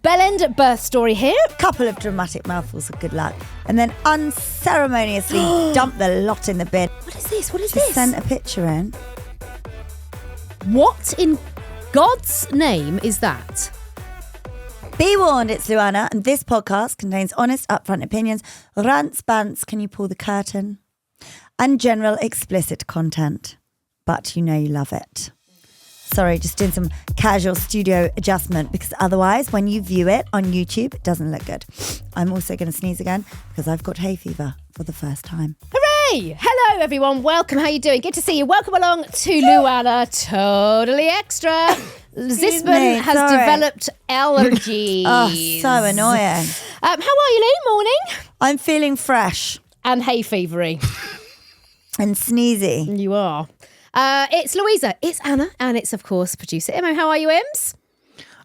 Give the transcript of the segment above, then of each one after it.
Bellend birth story here. Couple of dramatic mouthfuls of good luck, and then unceremoniously dump the lot in the bin. What is this? What is Just this? sent a picture in. What in God's name is that? Be warned, it's Luanna, and this podcast contains honest, upfront opinions, rants, bants, can you pull the curtain, and general explicit content. But you know you love it. Sorry, just doing some casual studio adjustment because otherwise when you view it on YouTube, it doesn't look good. I'm also going to sneeze again because I've got hay fever for the first time. Hooray! Hello everyone, welcome, how you doing? Good to see you. Welcome along to Luanna Totally Extra. Zisman has developed allergies. Oh, so annoying. How are you, Lou? Morning? I'm feeling fresh. And hay fevery. And sneezy. You are. It's Louisa, it's Anna, and it's, of course, producer Imo. How are you, Ims?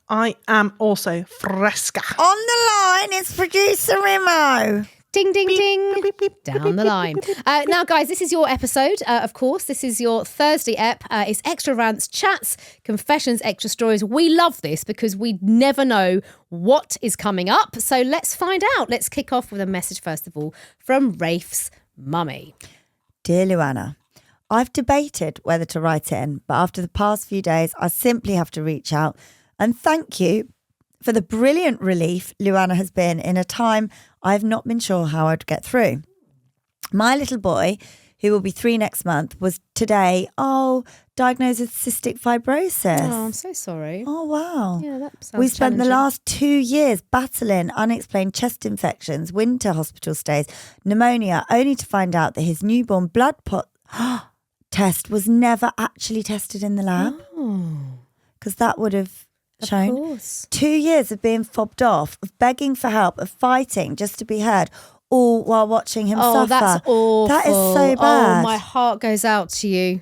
I am also fresca. On the line is producer Imo. Ding, ding, Beep, ding. beep, beep, Down beep, the beep, line. beep, beep. Now, guys, this is your episode, of course. This is your Thursday ep. It's extra rants, chats, confessions, extra stories. We love this because we never know what is coming up. So let's find out. Let's kick off with a message, first of all, from Rafe's mummy. Dear Luanna, I've debated whether to write in, but after the past few days, I simply have to reach out and thank you for the brilliant relief Luanna has been in a time I've not been sure how I'd get through. My little boy, who will be 3 next month, was today, diagnosed with cystic fibrosis. Oh, I'm so sorry. Oh, wow. Yeah, that sounds We spent the challenging. last 2 years battling unexplained chest infections, winter hospital stays, pneumonia, only to find out that his newborn blood test was never actually tested in the lab, because that would have shown. Of course. 2 years of being fobbed off, of begging for help, of fighting just to be heard, all while watching him suffer. Oh, that's awful. That is so bad. Oh, my heart goes out to you.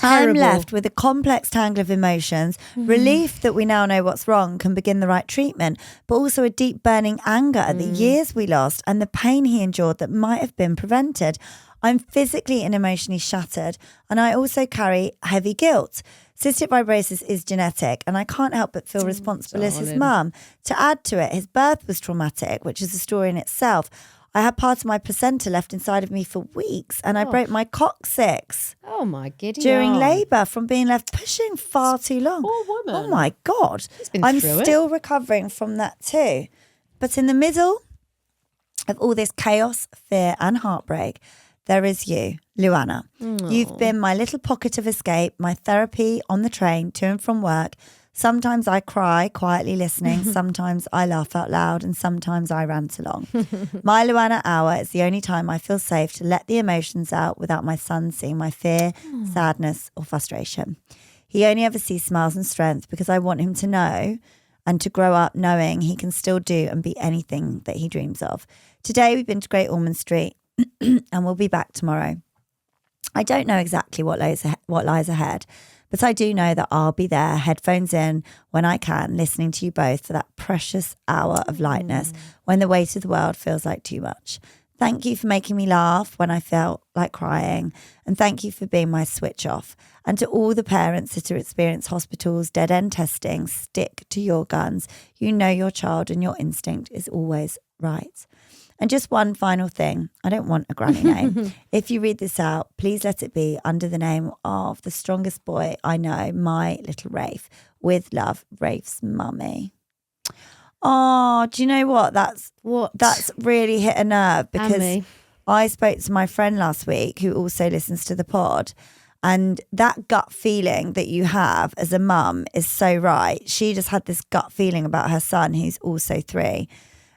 I'm Terrible. left with a complex tangle of emotions, relief that we now know what's wrong, can begin the right treatment, but also a deep burning anger at the years we lost and the pain he endured that might have been prevented. I'm physically and emotionally shattered, and I also carry heavy guilt. Cystic fibrosis is genetic, and I can't help but feel responsible as his darling. mum. To add to it, his birth was traumatic, which is a story in itself. I had part of my placenta left inside of me for weeks, and I broke my coccyx Oh, my giddy during aunt. labour from being left pushing far too long. Poor woman. Oh my God. been I'm through it. still recovering from that too. But in the middle of all this chaos, fear and heartbreak, there is you, Luanna. You've been my little pocket of escape, my therapy on the train to and from work. Sometimes I cry quietly listening, sometimes I laugh out loud, and sometimes I rant along. My Luanna hour is the only time I feel safe to let the emotions out without my son seeing my fear, sadness or frustration. He only ever sees smiles and strength because I want him to know and to grow up knowing he can still do and be anything that he dreams of. Today we've been to Great Ormond Street and we'll be back tomorrow. I don't know exactly what lies ahead, but I do know that I'll be there, headphones in, when I can, listening to you both for that precious hour of lightness when the weight of the world feels like too much. Thank you for making me laugh when I felt like crying, and thank you for being my switch off. And to all the parents that experience hospitals, dead-end testing, stick to your guns. You know your child and your instinct is always right. And just one final thing. I don't want a granny name. If you read this out, please let it be under the name of the strongest boy I know, my little Rafe. With love, Rafe's mummy. Oh, do you know what? That's really hit a nerve because me. I spoke to my friend last week who also listens to the pod. And that gut feeling that you have as a mum is so right. She just had this gut feeling about her son who's also 3.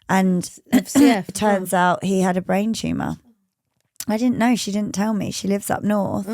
And it turns out he had a brain tumour. I didn't know. She didn't tell me. She lives up north.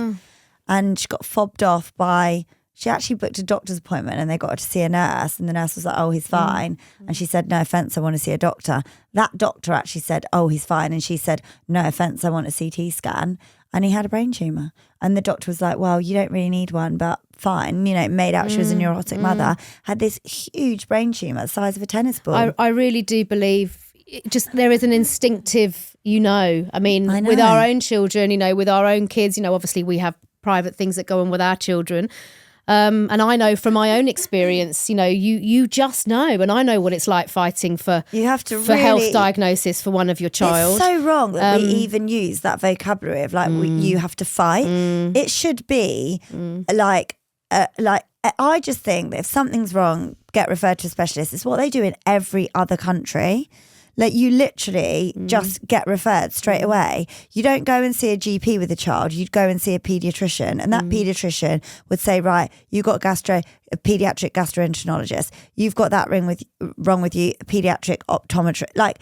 And she got fobbed off by, she actually booked a doctor's appointment and they got her to see a nurse. And the nurse was like, oh, he's fine. And she said, no offence, I want to see a doctor. That doctor actually said, oh, he's fine. And she said, no offence, I want a CT scan. And he had a brain tumour. And the doctor was like, well, you don't really need one, but fine. You know, made out she was a neurotic mother, had this huge brain tumour the size of a tennis ball. I really do believe just there is an instinctive, I mean, I know. with our own children, with our own kids, obviously we have private things that go on with our children. And I know from my own experience, you just know, and I know what it's like fighting for health diagnosis for one of your child. It's so wrong that we even use that vocabulary of you have to fight. It should be like I just think that if something's wrong, get referred to a specialist. It's what they do in every other country. Like you literally just get referred straight away. You don't go and see a GP with a child. You'd go and see a paediatrician, and that paediatrician would say, right, you got a paediatric gastroenterologist. You've got that wrong with you, a paediatric optometrist. Like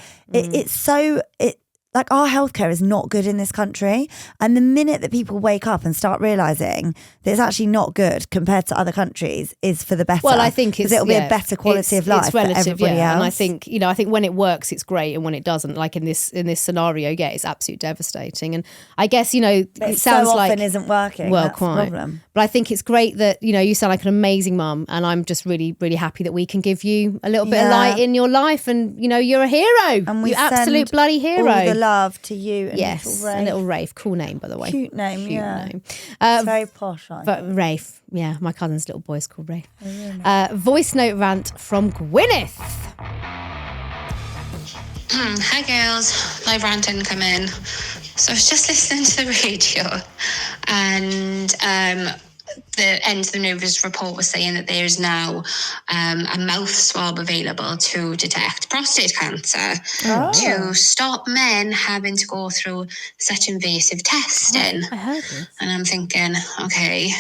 like our healthcare is not good in this country. And the minute that people wake up and start realising that it's actually not good compared to other countries is for the better. Well, I think it'll be a better quality of life for everybody else. And I think when it works, it's great. And when it doesn't, like in this scenario, it's absolutely devastating. And I guess, it sounds so like often isn't working. Well, That's quite. the problem. But I think it's great that, you sound like an amazing mum, and I'm just really, really happy that we can give you a little bit of light in your life, and, you're a hero. And we you absolute bloody hero. All the love to you and yes, little Rafe. A little Rafe. Cool name, by the way. Cute name, name. It's very posh, but Rafe, my cousin's little boy's called Rafe. Oh, really? Voice note rant from Gwyneth. Hi girls, live rant incoming. So I was just listening to the radio, and the end of the news report was saying that there is now a mouth swab available to detect prostate cancer to stop men having to go through such invasive testing. I heard this. And I'm thinking, okay,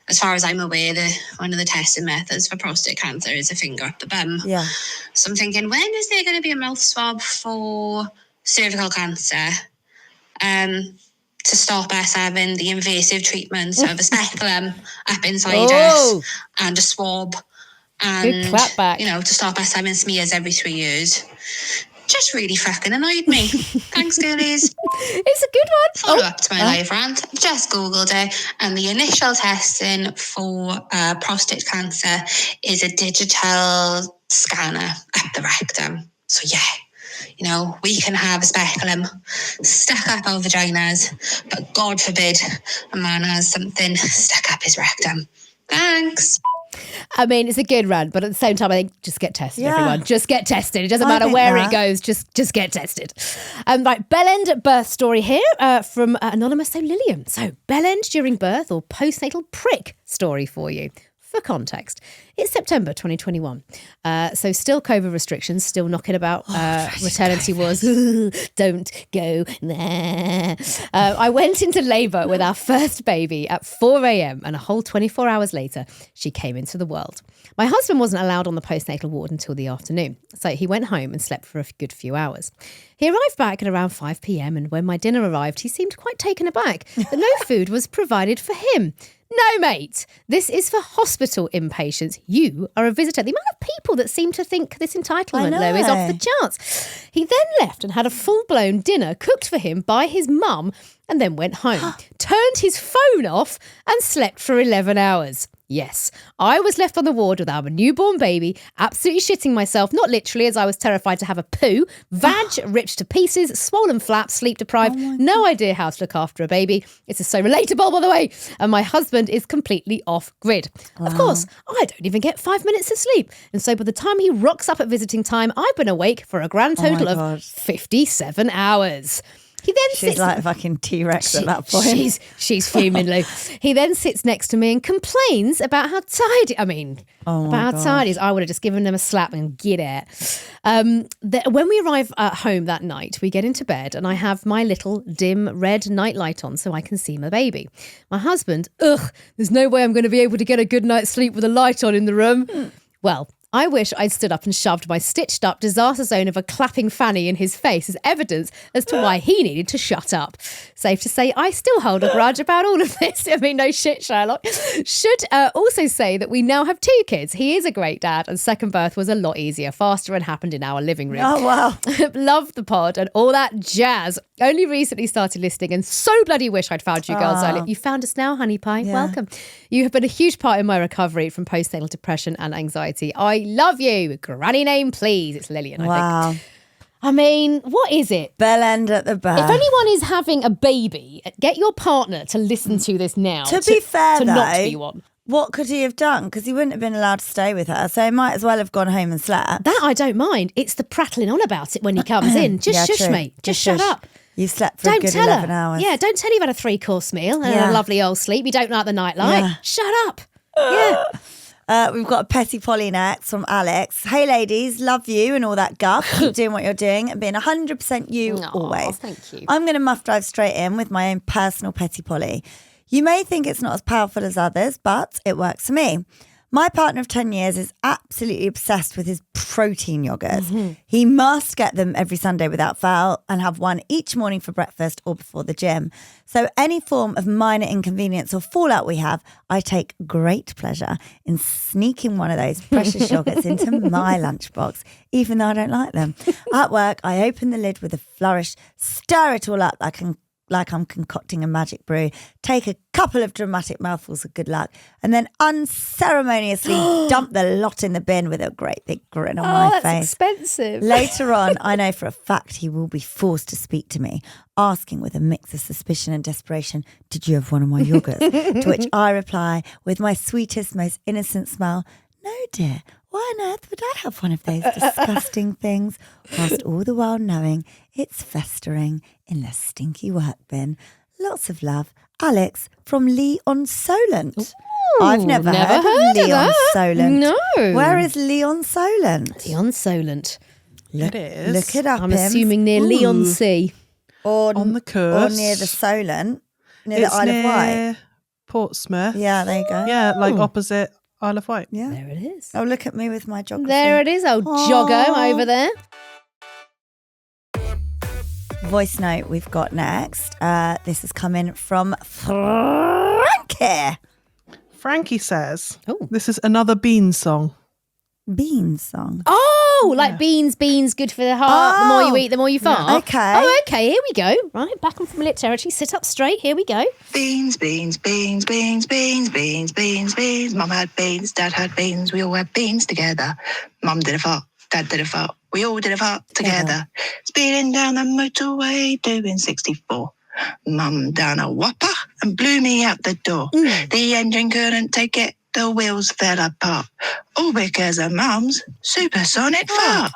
as far as I'm aware, one of the testing methods for prostate cancer is a finger up the bum. Yeah. So I'm thinking, when is there going to be a mouth swab for cervical cancer? To stop us having the invasive treatments of a speculum up inside us and a swab, and good clap back. To stop us having smears every 3 years. Just really fucking annoyed me. Thanks, girlies. It's a good one. Follow up to my live rant. I've just Googled it, and the initial testing for prostate cancer is a digital scanner up the rectum. So we can have a speculum stuck up our vaginas, but God forbid a man has something stuck up his rectum. Thanks. I mean, it's a good rant, but at the same time, I think just get tested, everyone. Just get tested. It doesn't matter where it goes. Just get tested. Right, bellend birth story here from Anonymous Lillian. So, bellend during birth or postnatal prick story for you. For context, it's September 2021. So still COVID restrictions, still knocking about. Maternity was, don't go there. I went into labour with our first baby at 4 a.m. and a whole 24 hours later, she came into the world. My husband wasn't allowed on the postnatal ward until the afternoon, so he went home and slept for a good few hours. He arrived back at around 5 p.m. and when my dinner arrived, he seemed quite taken aback that no food was provided for him. No, mate, this is for hospital inpatients. You are a visitor. The amount of people that seem to think this entitlement, though, is off the charts. He then left and had a full-blown dinner cooked for him by his mum and then went home, turned his phone off and slept for 11 hours. Yes, I was left on the ward with our newborn baby, absolutely shitting myself, not literally, as I was terrified to have a poo, vag ripped to pieces, swollen flaps, sleep deprived, no idea how to look after a baby. This is so relatable, by the way. And my husband is completely off grid. Of course, I don't even get 5 minutes of sleep. And so by the time he rocks up at visiting time, I've been awake for a grand total of 57 hours. He then She's like a fucking T-Rex at that point. She's fuming, Lou. He then sits next to me and complains about how tired. How tired he is. I would have just given him a slap and get it. When we arrive at home that night, we get into bed and I have my little dim red nightlight on so I can see my baby. My husband, there's no way I'm going to be able to get a good night's sleep with a light on in the room. Well, I wish I'd stood up and shoved my stitched up disaster zone of a clapping fanny in his face as evidence as to why he needed to shut up. Safe to say, I still hold a grudge about all of this. I mean, no shit, Sherlock. Should also say that we now have 2 kids. He is a great dad and second birth was a lot easier, faster and happened in our living room. Oh, wow. Love the pod and all that jazz. Only recently started listening and so bloody wish I'd found you girls earlier. You found us now, honey pie. Yeah. Welcome. You have been a huge part in my recovery from postnatal depression and anxiety. I love you. Granny name, please. It's Lillian, I think. I mean, what is it? Bellend at the birth. If anyone is having a baby, get your partner to listen to this now. To be fair, to though, not be one. what could he have done? Because he wouldn't have been allowed to stay with her, so he might as well have gone home and slept. That I don't mind. It's the prattling on about it when he comes in. Just shush, true. mate. Just shut up. You slept for a good 11 hours. Yeah, don't tell you've had a 3-course meal and a lovely old sleep. You don't like the nightlight. Yeah. Shut up. Yeah. We've got a petty Polly next from Alex. Hey, ladies, love you and all that guff. Keep doing what you're doing and being 100% you always. Thank you. I'm going to muff drive straight in with my own personal petty Polly. You may think it's not as powerful as others, but it works for me. My partner of 10 years is absolutely obsessed with his protein yogurts. Mm-hmm. He must get them every Sunday without fail and have one each morning for breakfast or before the gym. So any form of minor inconvenience or fallout we have, I take great pleasure in sneaking one of those precious yogurts into my lunchbox, even though I don't like them. At work, I open the lid with a flourish, stir it all up like I'm concocting a magic brew, take a couple of dramatic mouthfuls of good luck, and then unceremoniously dump the lot in the bin with a great big grin on my that's face. expensive. Later on, I know for a fact he will be forced to speak to me, asking with a mix of suspicion and desperation, did you have one of my yogurts? To which I reply with my sweetest, most innocent smile, no dear, why on earth would I have one of those disgusting things? Whilst all the while knowing it's festering in the stinky work bin. Lots of love. Alex from Leon Solent. I've never heard of Leon Solent. No. Where is Leon Solent? Leon Solent. It is. Look it up. I'm assuming near Leon Sea. Or on the coast. Or near the Solent. Near It's the Isle of Wight. near Portsmouth. Yeah, there you go. Yeah, like opposite Isle of Wight. Yeah. There it is. Oh, look at me with my geography. There it is, old Joggo over there. Voice note we've got next. This is coming from Frankie. Frankie says, Oh. this is another Bean song. Bean song. Oh, like beans, good for the heart. The more you eat, the more you fart. Okay. Oh, okay, here we go. Right, back on familiar territory. Sit up straight. Here we go. Beans, beans, beans, beans, beans, beans, beans, beans. Mum had beans, Dad had beans. We all had beans together. Mum did a fart, Dad did a fart. We all did a fart together. Speeding down the motorway, doing 64. Mum down a whopper and blew me out the door. The engine couldn't take it. The wheels fell apart. All because of Mum's supersonic fart.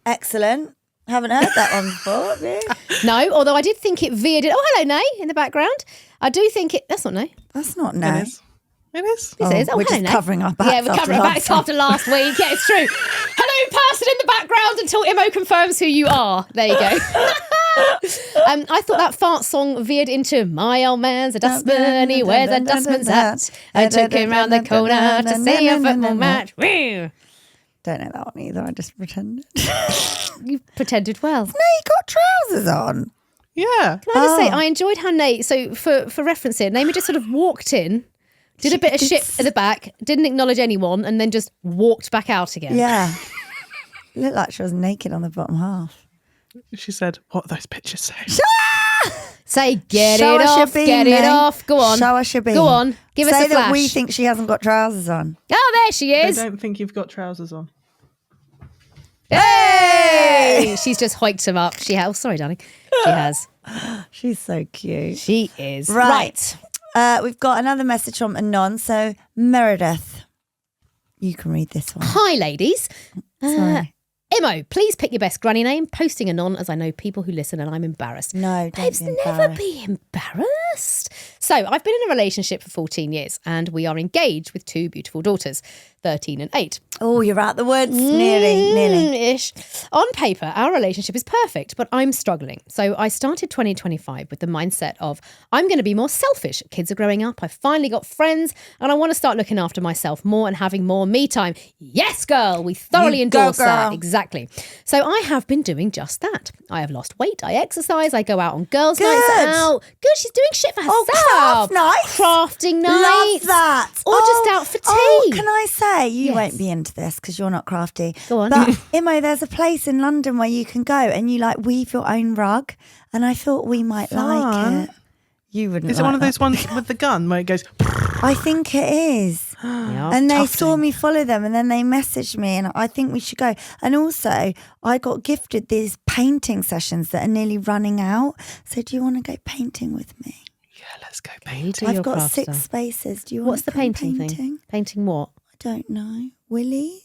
Excellent. Haven't heard that one before, have you? No, although I did think it veered in. Oh, hello, Nay, in the background. I do think it. That's not Nay. That's not It nice. is. It is. This is. Oh, we're hello, just Nay. covering our backs. Yeah, we're covering our backs after last week. Yeah, it's true. Hello, person in the background until Imo confirms who you are. There you go. I thought that fart song veered into my old man's a dustman. He wears a dustman's hat. I took him round the corner to see a football match. Woo. Don't know that one either. I just pretended. You pretended well. No, you got trousers on. Yeah. Can I just say, I enjoyed how Nate, so for reference here, Naomi just sort of walked in, did a bit of shit at the back, didn't acknowledge anyone, and then just walked back out again. Yeah. Looked like she was naked on the bottom half. She said, what are those pictures say? Say, get Show it us your off, bean, get it Nate. off. Go on. Show us your bean. Go on. Give us Say a flash. that we think she hasn't got trousers on. Oh, there she I is. don't think you've got trousers on. Hey! She's just hiked him up. She has. Oh, sorry, darling. She has. She's so cute. She is. Right. We've got another message from Anon. So, Meredith, you can read this one. Hi, ladies. Sorry. Imo, please pick your best granny name. Posting Anon as I know people who listen and I'm embarrassed. No, don't Babes, be never embarrassed. be embarrassed. So, I've been in a relationship for 14 years and we are engaged with 2 beautiful daughters, 13 and 8. Oh, you're out the woods. Nearly. Ish. On paper, our relationship is perfect, but I'm struggling. So I started 2025 with the mindset of I'm going to be more selfish. Kids are growing up. I've finally got friends and I want to start looking after myself more and having more me time. Yes, girl. We thoroughly You go, endorse that. girl. Exactly. So I have been doing just that. I have lost weight. I exercise. I go out on girls' Good. nights out. Good. She's doing shit for herself. Oh, craft nights. Crafting nights. Love that. Or just out for tea. Oh, can I say, you Yes. won't be into this because you're not crafty. Go on. But, Imo, there's a place in London where you can go and you like weave your own rug. And I thought we might like Fun. it. You wouldn't Is it like one of that. those ones with the gun where it goes, I think it is. Yeah, And they tough saw thing. me follow them, and then they messaged me, and I think we should go. And also, I got gifted these painting sessions that are nearly running out. So do you want to go painting with me? Yeah, let's go You paint. do I've your got craft 6 stuff. spaces. Do you want What's the to come painting thing? Painting what? I don't know. Willies?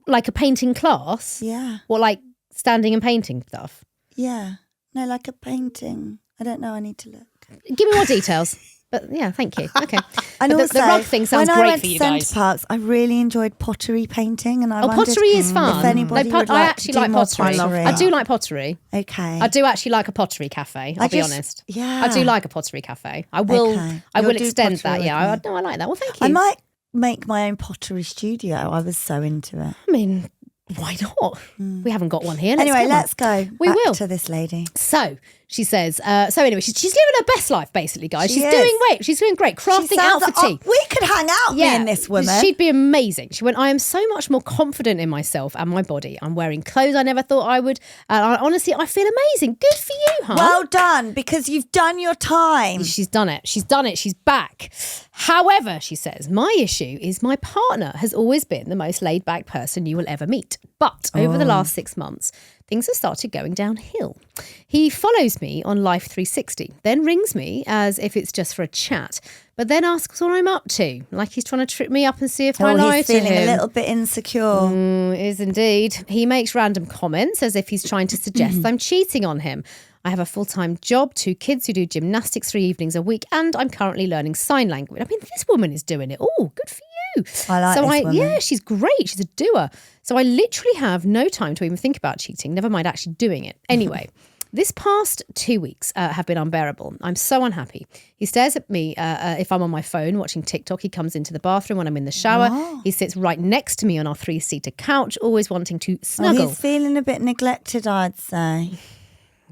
Like a painting class? Yeah. What, like standing and painting stuff? Yeah. No, like a painting. I don't know. I need to look. Give me more details. But yeah, thank you. Okay. And But also, the rug thing sounds when I great went for you to Centre guys. Parks, I really enjoyed pottery painting, and I Oh, wondered pottery is fun. if anybody No, would I like actually to do like more pottery. pottery. I do like pottery. Okay. I do actually like a pottery cafe. I'll be honest. Yeah. I do like a pottery cafe. I will. Okay. I You'll will do extend pottery that. Yeah. with me. I like that. Well, thank you. I might make my own pottery studio. I was so into it. I mean, why not? We haven't got one here. Anyway, get one. let's go. We back will. to this lady. So she says. So anyway, she's living her best life, basically, guys. She She's is. doing great. She's doing great. She Crafting out sounds for tea. like, we could hang out, me and this woman. She'd be amazing. She went, I am so much more confident in myself and my body. I'm wearing clothes I never thought I would. And honestly, I feel amazing. Good for you, huh? Well done, because you've done your time. She's done it. She's done it. She's back. However, she says, my issue is my partner has always been the most laid back person you will ever meet. But over the last 6 months, things have started going downhill. He follows me on Life 360, then rings me as if it's just for a chat, but then asks what I'm up to, like he's trying to trip me up and see if I lie he's to feeling him. a little bit insecure. Is indeed. He makes random comments as if he's trying to suggest I'm cheating on him. I have a full-time job, 2 kids who do gymnastics 3 evenings a week, and I'm currently learning sign language. I mean, this woman is doing it all. Good for you. I like this woman. Yeah, she's great. She's a doer. So I literally have no time to even think about cheating, never mind actually doing it. Anyway, this past 2 weeks have been unbearable. I'm so unhappy. He stares at me if I'm on my phone watching TikTok. He comes into the bathroom when I'm in the shower. Oh. He sits right next to me on our 3-seater couch, always wanting to snuggle. He's feeling a bit neglected, I'd say.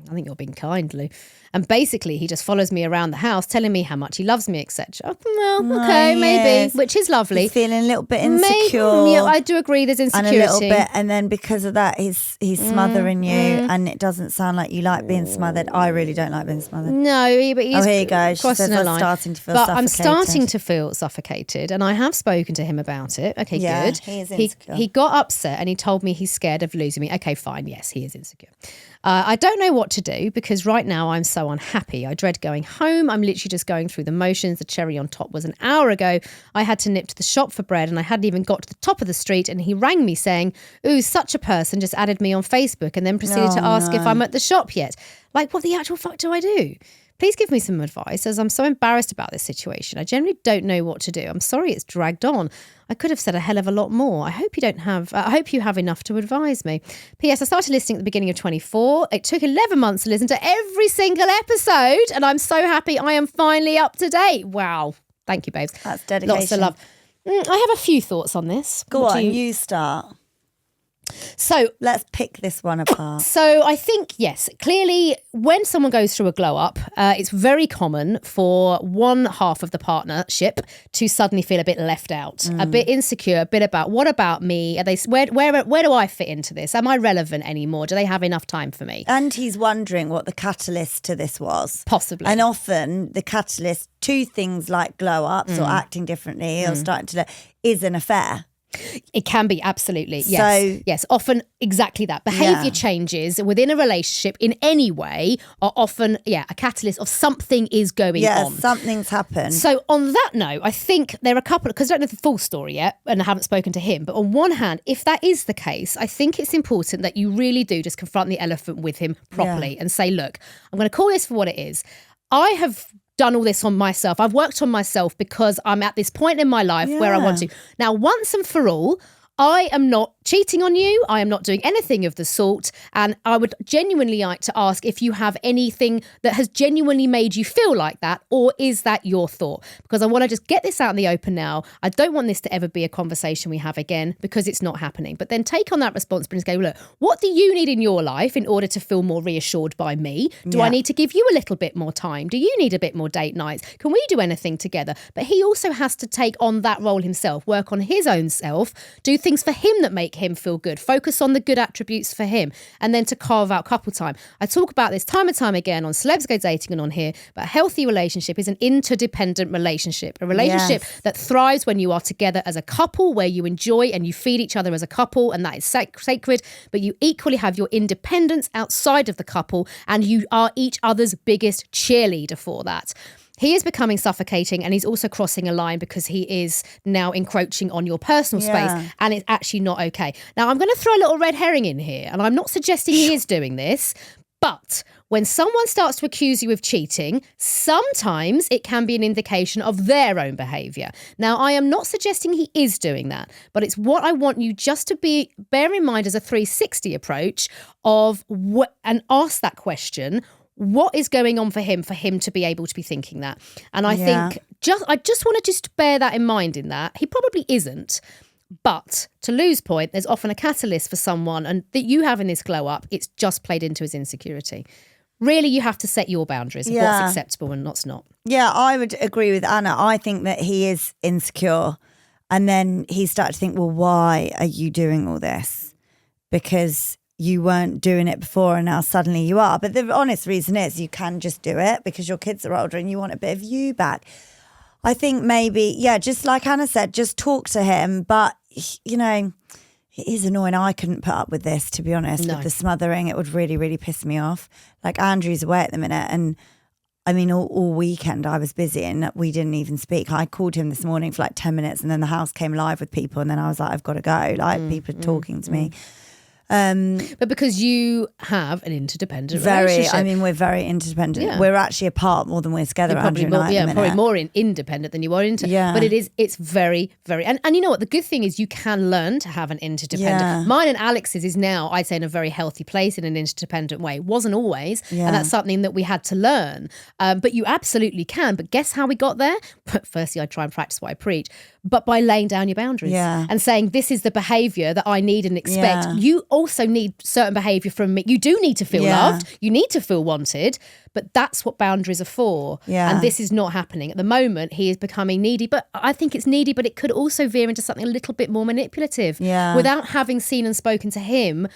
I think you're being kind, Lou. And basically, he just follows me around the house, telling me how much he loves me, etc. Well, okay, maybe, yes. which is lovely. He's feeling a little bit Maybe, insecure. yeah, I do agree. There's and insecurity. a little bit, and then because of that, he's smothering you, and it doesn't sound like you like being smothered. I really don't like being smothered. No, but he's here you go. She crossing says, a "I'm line. starting to feel But I'm suffocated." starting to feel suffocated, and I have spoken to him about it. Okay, Yeah, good. he is insecure. He got upset and he told me he's scared of losing me. Okay, fine. Yes, he is insecure. I don't know what to do because right now I'm so unhappy. I dread going home. I'm literally just going through the motions. The cherry on top was an hour ago. I had to nip to the shop for bread and I hadn't even got to the top of the street, and he rang me saying, ooh, such a person just added me on Facebook, and then proceeded to ask if I'm at the shop yet. Like, what the actual fuck do I do? Please give me some advice, as I'm so embarrassed about this situation. I generally don't know what to do. I'm sorry it's dragged on. I could have said a hell of a lot more. I hope you have enough to advise me. P.S. I started listening at the beginning of 24. It took 11 months to listen to every single episode, and I'm so happy I am finally up to date. Wow. Thank you, babes. That's dedication. Lots of love. I have a few thoughts on this. Go What do on, you start. So Let's pick this one apart. So I think, yes, clearly when someone goes through a glow up, it's very common for one half of the partnership to suddenly feel a bit left out, a bit insecure, a bit about, what about me? Are they, where do I fit into this? Am I relevant anymore? Do they have enough time for me? And he's wondering what the catalyst to this was. Possibly. And often the catalyst to things like glow ups or acting differently or starting to is an affair. It can be, absolutely. Yes. So- yes. Often exactly that. Behaviour Yeah. changes within a relationship in any way are often, a catalyst of something is going Yeah, on. something's happened. So on that note, I think there are a couple, because I don't know the full story yet and I haven't spoken to him, but on one hand, if that is the case, I think it's important that you really do just confront the elephant with him properly and say, look, I'm going to call this for what it is. I have done all this on myself. I've worked on myself because I'm at this point in my life where I want to. Now, once and for all, I am not cheating on you. I am not doing anything of the sort. And I would genuinely like to ask if you have anything that has genuinely made you feel like that, or is that your thought? Because I want to just get this out in the open now. I don't want this to ever be a conversation we have again because it's not happening. But then take on that responsibility and go, look, what do you need in your life in order to feel more reassured by me? Do I need to give you a little bit more time? Do you need a bit more date nights? Can we do anything together? But he also has to take on that role himself, work on his own self, do things for him that make make him feel good. Focus on the good attributes for him, and then to carve out couple time. I talk about this time and time again on Celebs Go Dating and on here, but a healthy relationship is an interdependent relationship, a relationship that thrives when you are together as a couple, where you enjoy and you feed each other as a couple, and that is sacred, but you equally have your independence outside of the couple, and you are each other's biggest cheerleader for that. He is becoming suffocating, and he's also crossing a line because he is now encroaching on your personal space, and it's actually not okay. Now, I'm going to throw a little red herring in here, and I'm not suggesting he is doing this, but when someone starts to accuse you of cheating, sometimes it can be an indication of their own behaviour. Now, I am not suggesting he is doing that, but it's what I want you just to bear in mind as a 360 approach of and ask that question. What is going on for him to be able to be thinking that? And I think I just want to just bear that in mind in that. He probably isn't. But to Lou's point, there's often a catalyst for someone, and that you have in this glow up, it's just played into his insecurity. Really, you have to set your boundaries of what's acceptable and what's not. Yeah, I would agree with Anna. I think that he is insecure. And then he started to think, well, why are you doing all this? Because you weren't doing it before and now suddenly you are. But the honest reason is you can just do it because your kids are older and you want a bit of you back. I think maybe, just like Anna said, just talk to him. But, you know, it is annoying. I couldn't put up with this, to be honest, with the smothering. It would really, really piss me off. Like, Andrew's away at the minute, and I mean, all weekend I was busy and we didn't even speak. I called him this morning for like 10 minutes and then the house came live with people, and then I was like, I've got to go. Like, people are talking to me. But because you have an interdependent relationship. I mean, we're very interdependent. Yeah. We're actually apart more than we're together. Probably more independent than you are but it's very, very, and you know what, the good thing is you can learn to have an interdependent. Mine and Alex's is now, I'd say, in a very healthy place in an interdependent way. It wasn't always, and that's something that we had to learn. But you absolutely can. But guess how we got there? Firstly, I try and practice what I preach, but by laying down your boundaries and saying, this is the behaviour that I need and expect. You also need certain behaviour from me. You do need to feel loved. You need to feel wanted. But that's what boundaries are for. And this is not happening. At the moment, he is becoming needy. But I think it's needy, but it could also veer into something a little bit more manipulative. Without having seen and spoken to him,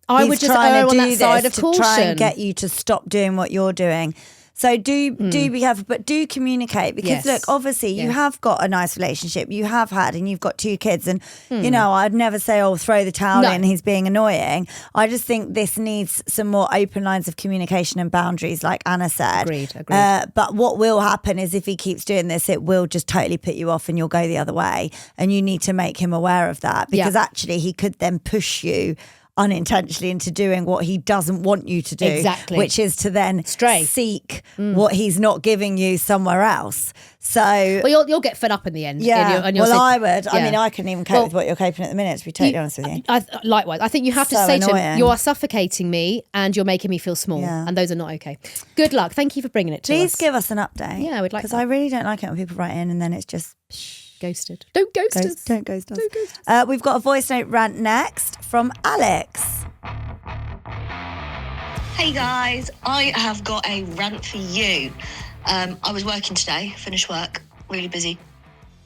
I would just err on that side of caution. Try and get you to stop doing what you're doing. So do be careful, but do communicate, because look, obviously you have got a nice relationship, you have had, and you've got 2 kids, and you know, I'd never say, oh, throw the towel in, he's being annoying. I just think this needs some more open lines of communication and boundaries, like Anna said. Agreed. But what will happen is if he keeps doing this, it will just totally put you off and you'll go the other way, and you need to make him aware of that, because actually he could then push you unintentionally into doing what he doesn't want you to do, which is to then seek what he's not giving you somewhere else. So, well, you'll get fed up in the end. I would. I mean, I couldn't even cope with what you're coping at the minute, to be totally honest with you. Likewise, I think you have to say to him, you are suffocating me and you're making me feel small, and those are not okay. Good luck. Thank you for bringing it to us. Please give us an update. Yeah, we'd like, because I really don't like it when people write in and then it's just ghosted. Don't ghost us. Don't ghost us. We've got a voice note rant next from Alex. Hey guys, I have got a rant for you. I was working today, finished work, really busy,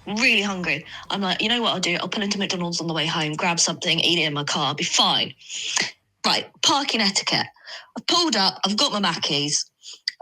really hungry. I'm like, you know what I'll do? I'll pull into McDonald's on the way home, grab something, eat it in my car, I'll be fine. Right, parking etiquette. I've pulled up, I've got my Mackies.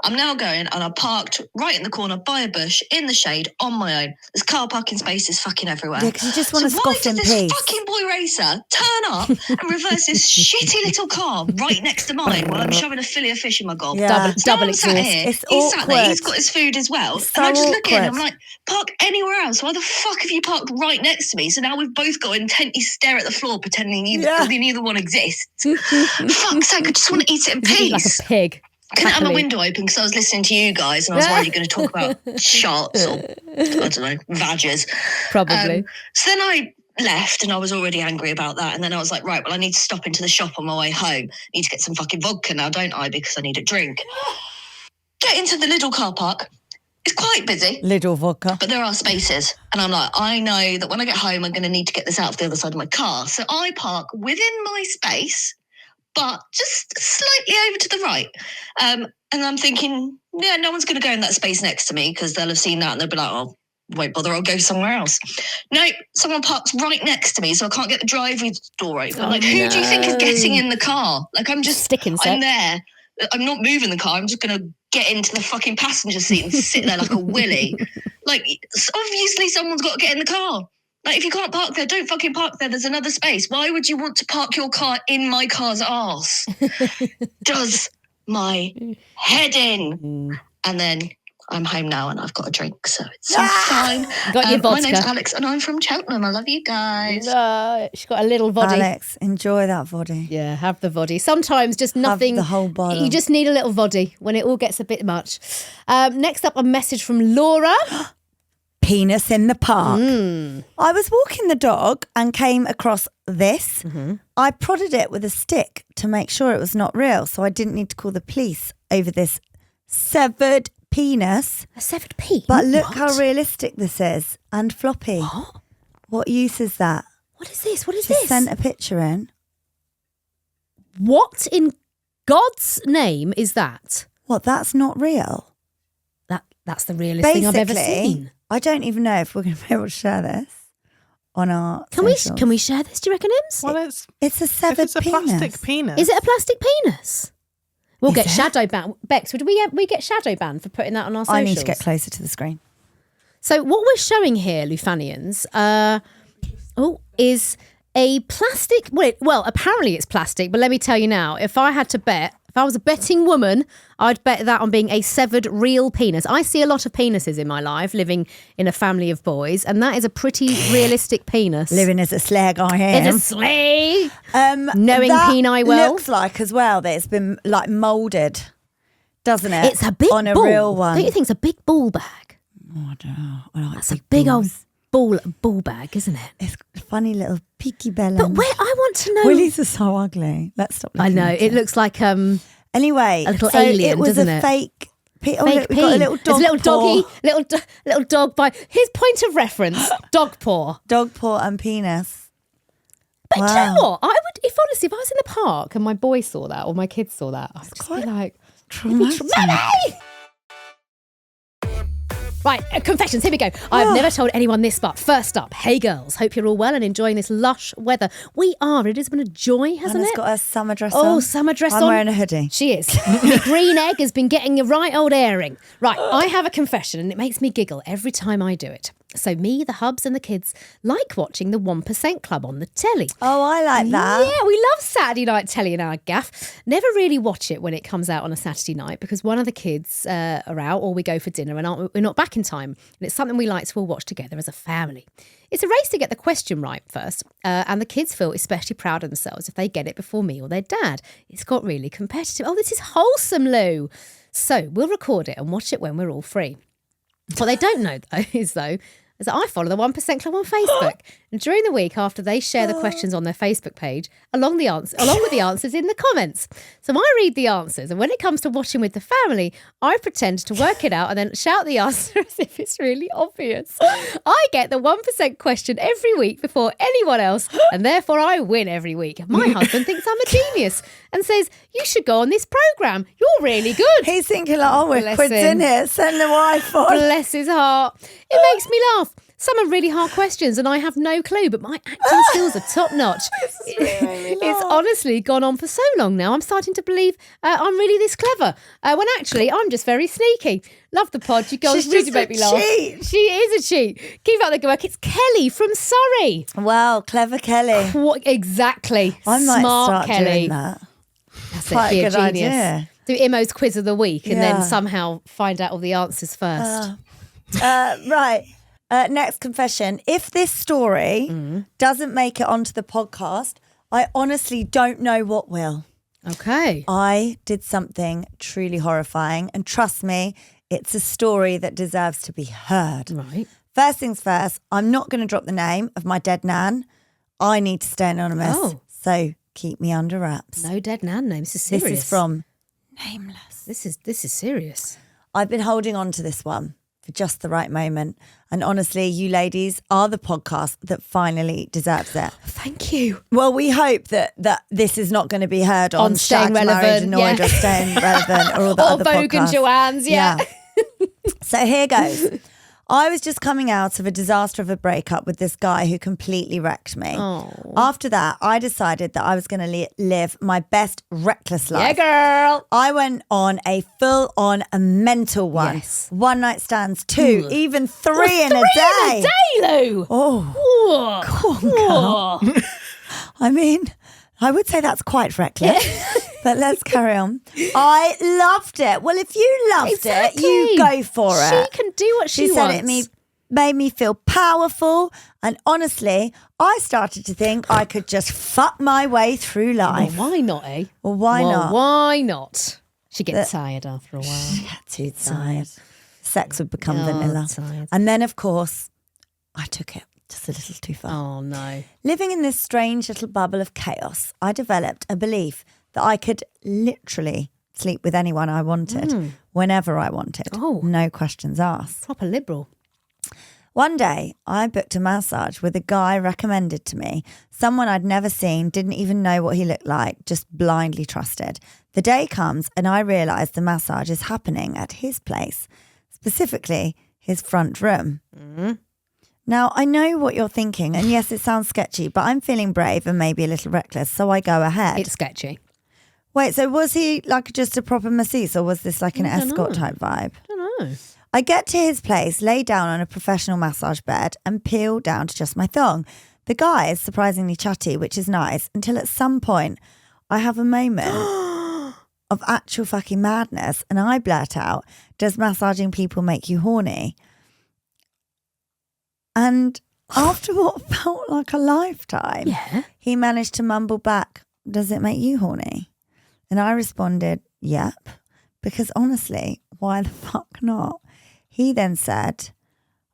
I'm now going, and I parked right in the corner by a bush in the shade on my own. There's car parking spaces fucking everywhere. Yeah, because you just want to scoff in peace. Why did this fucking boy racer turn up and reverse this shitty little car right next to mine while I'm shoving a fillet of fish in my gob? Double exhaust. It's he's awkward. sat there, he's got his food as well. It's and I just look awkward. at him, I'm like, park anywhere else. Why the fuck have you parked right next to me? So now we've both got to intently stare at the floor pretending neither one exists. Fuck's sake, I just want to eat it in peace. Like a pig. Couldn't have my window open because I was listening to you guys and I was worried you're going to talk about shots or, I don't know, badgers. Probably. So then I left and I was already angry about that. And then I was like, right, well, I need to stop into the shop on my way home. I need to get some fucking vodka now, don't I? Because I need a drink. Get into the Lidl car park. It's quite busy. Lidl vodka. But there are spaces. And I'm like, I know that when I get home, I'm going to need to get this out of the other side of my car. So I park within my space, but just slightly over to the right. And I'm thinking, no one's going to go in that space next to me because they'll have seen that and they'll be like, oh, won't bother, I'll go somewhere else. No, someone parks right next to me, so I can't get the driveway door open. Who do you think is getting in the car? Like, I'm there. I'm not moving the car. I'm just going to get into the fucking passenger seat and sit there like a willy. Like, obviously someone's got to get in the car. Like, if you can't park there, don't fucking park there. There's another space. Why would you want to park your car in my car's arse? Does my head in. And then I'm home now and I've got a drink, so it's fine. Got your vodka. My name's Alex and I'm from Cheltenham. I love you guys. She's got a little body. Alex, enjoy that body. Yeah, have the body. Sometimes just nothing. Have the whole bottle. You just need a little body when it all gets a bit much. Next up, a message from Laura. Penis in the park. I was walking the dog and came across this. I prodded it with a stick to make sure it was not real, so I didn't need to call the police over this severed penis. A severed peen? But look how realistic this is. And floppy. What use is that? What is this? What is She this? sent a picture in. What in God's name is that? What, that's not real? That's the realest thing I've ever seen. I don't even know if we're going to be able to share this on our Can we share this, do you reckon, Ims? Well, It's a severed if it's a penis. plastic penis. Is it a plastic penis? We'll Is get it? shadow banned. Bex, would we get shadow banned for putting that on our socials? I need to get closer to the screen. So what we're showing here, Lufanians, is a plastic. Well, apparently it's plastic, but let me tell you now, if I had to bet, if I was a betting woman, I'd bet that on being a severed real penis. I see a lot of penises in my life, living in a family of boys, and that is a pretty realistic penis. Living as a slag I am. It's a sleigh. Knowing that peni well. looks like as well that it's been like moulded, doesn't it? It's a big on a ball. real one. Don't you think it's a big ball bag? Oh, I don't know. I like That's a big balls. old ball bag, isn't it? It's a funny little peaky belly. But where I want to know. Willies are so ugly. Let's stop. I looking know at it looks like Anyway, a little so alien, it was doesn't a it? fake. Oh, fake look, we've got a peen. little dog There's a little paw. doggy, little dog by his point of reference, dog paw. Dog paw and penis. But do you know what? I would, if honestly, if I was in the park and my boy saw that or my kids saw that, I'd just be like, Traumatic. Mummy! Right, confessions, here we go. I've never told anyone this, but first up, hey girls, hope you're all well and enjoying this lush weather. We are. It has been a joy, hasn't Anna's it? got her summer dress on. Oh, summer dress I'm on. wearing a hoodie. She is. The green egg has been getting a right old airing. Right, I have a confession and it makes me giggle every time I do it. So me, the hubs and the kids like watching the 1% Club on the telly. Oh, I like that. Yeah, we love Saturday night telly in our gaff. Never really watch it when it comes out on a Saturday night because one of the kids are out or we go for dinner and we're not back in time. And it's something we like to all watch together as a family. It's a race to get the question right first, and the kids feel especially proud of themselves if they get it before me or their dad. It's got really competitive. Oh, this is wholesome, Lou. So we'll record it and watch it when we're all free. What they don't know, though, is that I follow the 1% Club on Facebook. And during the week after they share the questions on their Facebook page, along with the answers in the comments. So I read the answers, and when it comes to watching with the family, I pretend to work it out and then shout the answer as if it's really obvious. I get the 1% question every week before anyone else, and therefore I win every week. My husband thinks I'm a genius and says, you should go on this programme. You're really good. He's thinking like, oh, we're Bless quids him. in here. Send the wife on. Bless his heart. It makes me laugh. Some are really hard questions and I have no clue, but my acting skills are top notch. It's honestly gone on for so long now. I'm starting to believe I'm really this clever. When actually I'm just very sneaky. Love the pod. You girls She's really just make a me laugh. cheat. She is a cheat. Keep up the good work. It's Kelly from Surrey. Wow, clever Kelly. What exactly? I might Smart start Kelly. doing that. That's Quite it. Be a a good genius. idea. Do Imo's quiz of the week and Yeah. then somehow find out all the answers first. Right. Next confession. If this story doesn't make it onto the podcast, I honestly don't know what will. Okay. I did something truly horrifying, and trust me, it's a story that deserves to be heard. Right. First things first, I'm not going to drop the name of my dead nan. I need to stay anonymous. Oh. So keep me under wraps. No dead nan name. This is serious. This is from Nameless. This is serious. I've been holding on to this one for just the right moment. And honestly, you ladies are the podcast that finally deserves it. Thank you. Well, we hope that this is not going to be heard on Staying Shagged, Married, Relevant, Annoyed, yeah. or Staying Relevant, or all the Or other Vogue and podcasts. Joanne's, yeah. So here goes. I was just coming out of a disaster of a breakup with this guy who completely wrecked me. After that, I decided that I was going to live my best reckless life. Yeah, girl. I went on a full-on mental one. Yes. One night stands, 2, even 3 in a day. In a day, Lou. Oh, Come on, girl. I mean, I would say that's quite reckless. But let's carry on. I loved it. Well, if you loved it, you go for it. She can do what she said wants. it made me feel powerful. And honestly, I started to think I could just fuck my way through life. Well, why not, eh? Well, why not? Why not? She gets tired after a while. She got too tired. Sex would become vanilla. Tired. And then, of course, I took it just a little too far. Oh, no. Living in this strange little bubble of chaos, I developed a belief that I could literally sleep with anyone I wanted, whenever I wanted. Oh. No questions asked. Proper liberal. One day, I booked a massage with a guy recommended to me, someone I'd never seen, didn't even know what he looked like, just blindly trusted. The day comes and I realise the massage is happening at his place, specifically his front room. Now, I know what you're thinking, and yes, it sounds sketchy, but I'm feeling brave and maybe a little reckless, so I go ahead. It's sketchy. Wait, so was he like just a proper masseuse, or was this like an escort type vibe? I don't know. I get to his place, lay down on a professional massage bed and peel down to just my thong. The guy is surprisingly chatty, which is nice, until at some point I have a moment of actual fucking madness and I blurt out, does massaging people make you horny? And after what felt like a lifetime, he managed to mumble back, does it make you horny? And I responded, yep, because honestly, why the fuck not? He then said,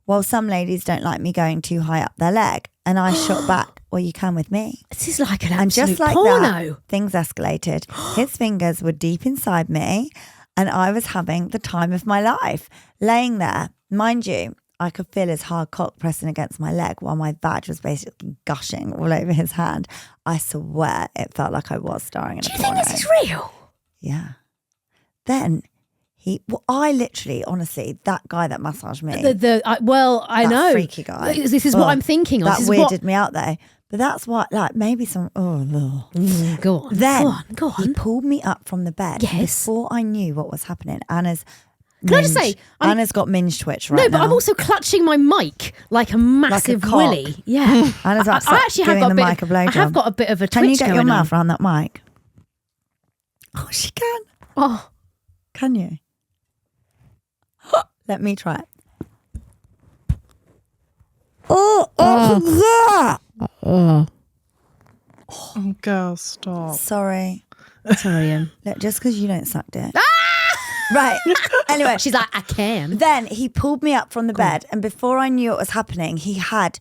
well, some ladies don't like me going too high up their leg. And I shot back, well, you can with me. This is like an And absolute just like porno. that, things escalated. His fingers were deep inside me and I was having the time of my life. Laying there, mind you, I could feel his hard cock pressing against my leg while my vag was basically gushing all over his hand. I swear it felt like I was starring in a porno. Do you think this is real? Yeah. Then I literally, honestly, that guy that massaged me. I that know. freaky guy. This is what I'm thinking of. That This is weirded me out though. But that's what, like, maybe some. Oh, Go on. then Go on. he pulled me up from the bed. Yes. Before I knew what was happening, Anna's. Can I just say, Anna's got minge twitch right No, now. but I'm also clutching my mic like a massive cock. willy. Yeah. Anna's I actually have got a the bit. mic a blowjob. I have got a bit of a twitch Can you get going your on. mouth around that mic? Oh, she can. Oh, Can you? Let me try it. Yeah. Oh, girl, stop. Sorry. sorry, Ian. Look, just because you don't suck dick. Right. Anyway, She's like, I can. then he pulled me up from the bed, and before I knew what was happening, he had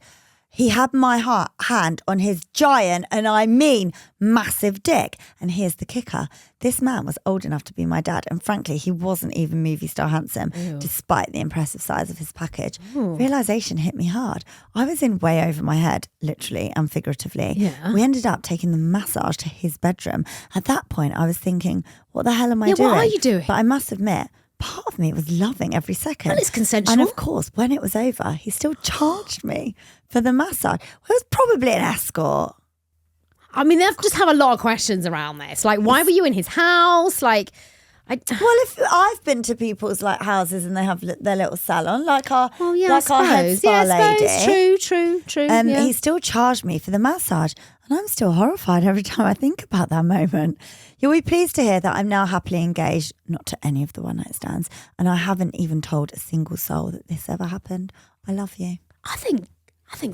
my hand on his giant, and I mean massive dick. And here's the kicker. This man was old enough to be my dad, and frankly, he wasn't even movie star handsome, despite the impressive size of his package. Realization hit me hard. I was in way over my head, literally and figuratively. Yeah. We ended up taking the massage to his bedroom. At that point, I was thinking, what the hell am I Yeah, doing? what are you doing? But I must admit, part of me was loving every second. Well, it's consensual. And of course, when it was over, he still charged me for the massage. Well, it was probably an escort. I mean, they just have a lot of questions around this. Like, why were you in his house? Like, Well, if I've been to people's like houses and they have their little salon, like our well, yeah, like I our head suppose. spa Yeah, I lady. suppose. True. Yeah. He still charged me for the massage, and I'm still horrified every time I think about that moment. You'll be pleased to hear that I'm now happily engaged, not to any of the one night stands, and I haven't even told a single soul that this ever happened. I love you. I think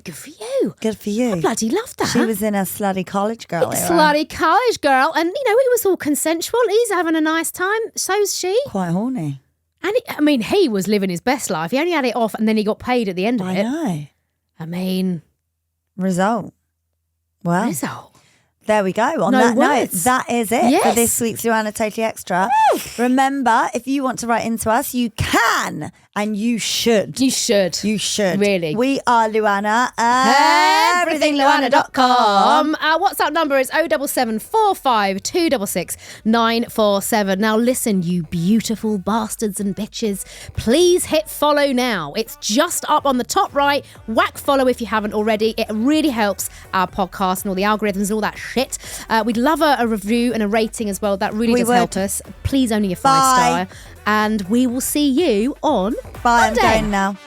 good for you. Good for you. I bloody love that. She was in a slutty college girl era. Slutty college girl, and it was all consensual. He's having a nice time. So's she. Quite horny. And he was living his best life. He only had it off, and then he got paid at the end of I it. know. I mean, Result. Well, result. there we go. On No that words. note, that is it for Yes. this week's Luanna Totally Extra. Remember, if you want to write into us, you can. And you should. You should. You should. Really. We are Luanna. everythingluanna.com. Our WhatsApp number is 07745 266 947. Now listen, you beautiful bastards and bitches, please hit follow now. It's just up on the top right. Whack follow if you haven't already. It really helps our podcast and all the algorithms and all that shit. We'd love a review and a rating as well. That really does help us. Please only a 5-star. And we will see you on Bye, Monday. I'm going now.